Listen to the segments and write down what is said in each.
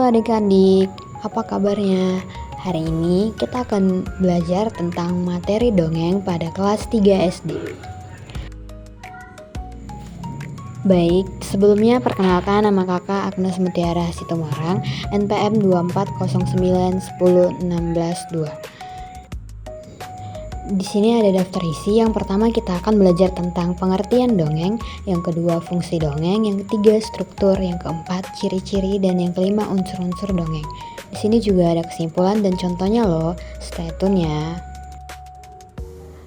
adik-adik, apa kabarnya? Hari ini kita akan belajar tentang materi dongeng pada kelas 3 SD. Baik, sebelumnya perkenalkan nama kakak Agnes Mutiara Situmorang, NPM 240910162. Di sini ada daftar isi. Yang pertama kita akan belajar tentang pengertian dongeng, yang kedua fungsi dongeng, yang ketiga struktur, yang keempat ciri-ciri, dan yang kelima unsur-unsur dongeng. Di sini juga ada kesimpulan dan contohnya loh. Stay tune ya.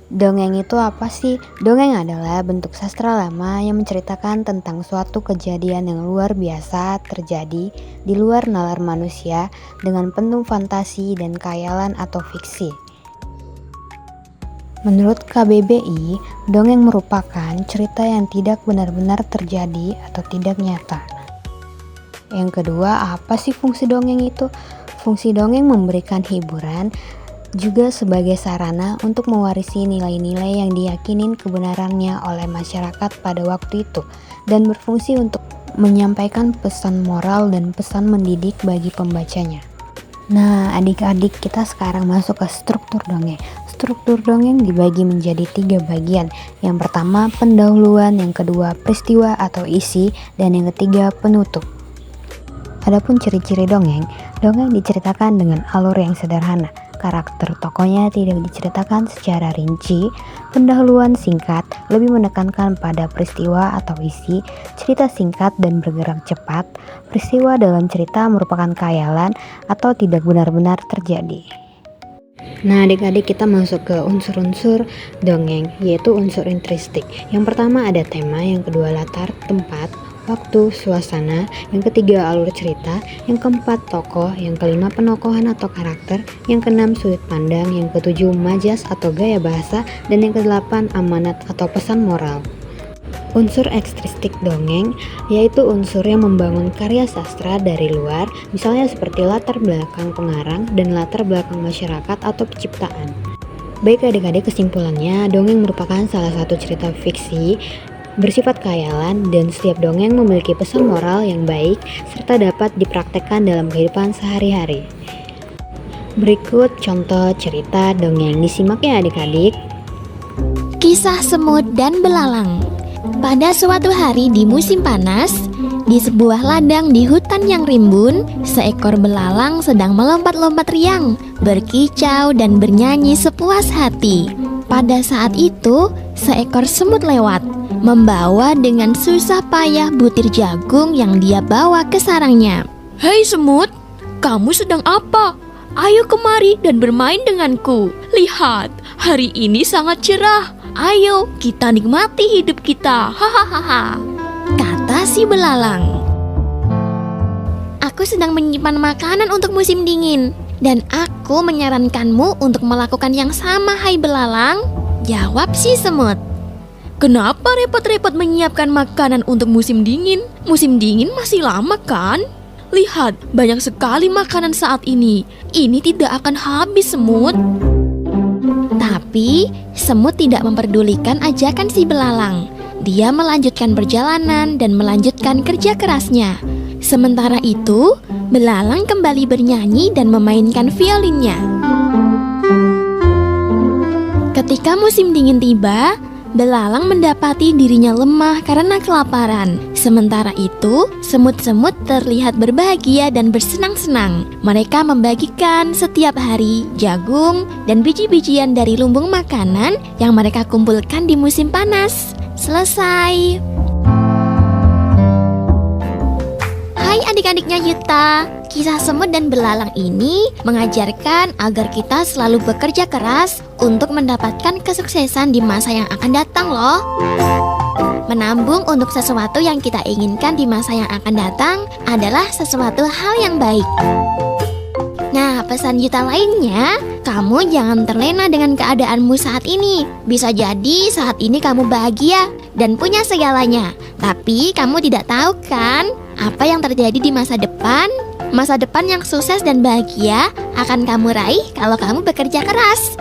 Dongeng itu apa sih? Dongeng adalah bentuk sastra lama yang menceritakan tentang suatu kejadian yang luar biasa terjadi di luar nalar manusia dengan penuh fantasi dan khayalan atau fiksi. Menurut KBBI, dongeng merupakan cerita yang tidak benar-benar terjadi atau tidak nyata. Yang kedua, apa sih fungsi dongeng itu? Fungsi dongeng memberikan hiburan, juga sebagai sarana untuk mewarisi nilai-nilai yang diyakinin kebenarannya oleh masyarakat pada waktu itu, dan berfungsi untuk menyampaikan pesan moral dan pesan mendidik bagi pembacanya. Nah, adik-adik, kita sekarang masuk ke struktur dongeng. Struktur dongeng dibagi menjadi 3 bagian. Yang pertama pendahuluan, yang kedua peristiwa atau isi, dan yang ketiga penutup. Adapun ciri-ciri dongeng diceritakan dengan alur yang sederhana. Karakter tokohnya tidak diceritakan secara rinci. Pendahuluan singkat, lebih menekankan pada peristiwa atau isi. Cerita singkat dan bergerak cepat. Peristiwa dalam cerita merupakan khayalan atau tidak benar-benar terjadi. Nah, adik-adik, kita masuk ke unsur-unsur dongeng, yaitu unsur intristik. Yang pertama ada tema, yang kedua latar, tempat, waktu, suasana, yang ketiga alur cerita, yang keempat tokoh, yang kelima penokohan atau karakter, yang keenam sudut pandang, yang ketujuh majas atau gaya bahasa, dan yang kedelapan amanat atau pesan moral. Unsur ekstristik dongeng yaitu unsur yang membangun karya sastra dari luar, misalnya seperti latar belakang pengarang dan latar belakang masyarakat atau penciptaan. Baik adik-adik, kesimpulannya dongeng merupakan salah satu cerita fiksi bersifat khayalan, dan setiap dongeng memiliki pesan moral yang baik serta dapat dipraktekkan dalam kehidupan sehari-hari. Berikut contoh cerita dongeng, disimak ya adik-adik. Kisah semut dan belalang. Pada suatu hari di musim panas, di sebuah ladang di hutan yang rimbun, seekor belalang sedang melompat-lompat riang, berkicau dan bernyanyi sepuas hati. Pada saat itu, seekor semut lewat, membawa dengan susah payah butir jagung yang dia bawa ke sarangnya. Hei semut, kamu sedang apa? Ayo kemari dan bermain denganku. Lihat, hari ini sangat cerah. Ayo, kita nikmati hidup kita. Hahaha, kata si belalang. Aku sedang menyimpan makanan untuk musim dingin, dan aku menyarankanmu untuk melakukan yang sama, hai belalang, jawab si semut. kenapa repot-repot menyiapkan makanan untuk musim dingin? Musim dingin masih lama kan? Lihat, banyak sekali makanan saat ini. Ini tidak akan habis, semut. Tapi semut tidak memperdulikan ajakan si belalang. Dia melanjutkan perjalanan dan melanjutkan kerja kerasnya. Sementara itu, belalang kembali bernyanyi dan memainkan violinnya. Ketika musim dingin tiba, belalang mendapati dirinya lemah karena kelaparan. Sementara itu, semut-semut terlihat berbahagia dan bersenang-senang. Mereka membagikan setiap hari jagung dan biji-bijian dari lumbung makanan yang mereka kumpulkan di musim panas. Selesai. Hai adik-adiknya Yuta. Kisah semut dan belalang ini mengajarkan agar kita selalu bekerja keras untuk mendapatkan kesuksesan di masa yang akan datang loh. Menabung untuk sesuatu yang kita inginkan di masa yang akan datang adalah sesuatu hal yang baik. Nah, pesan Yuta lainnya, kamu jangan terlena dengan keadaanmu saat ini. Bisa jadi saat ini kamu bahagia dan punya segalanya, tapi kamu tidak tahu kan apa yang terjadi di masa depan. Masa depan yang sukses dan bahagia akan kamu raih kalau kamu bekerja keras.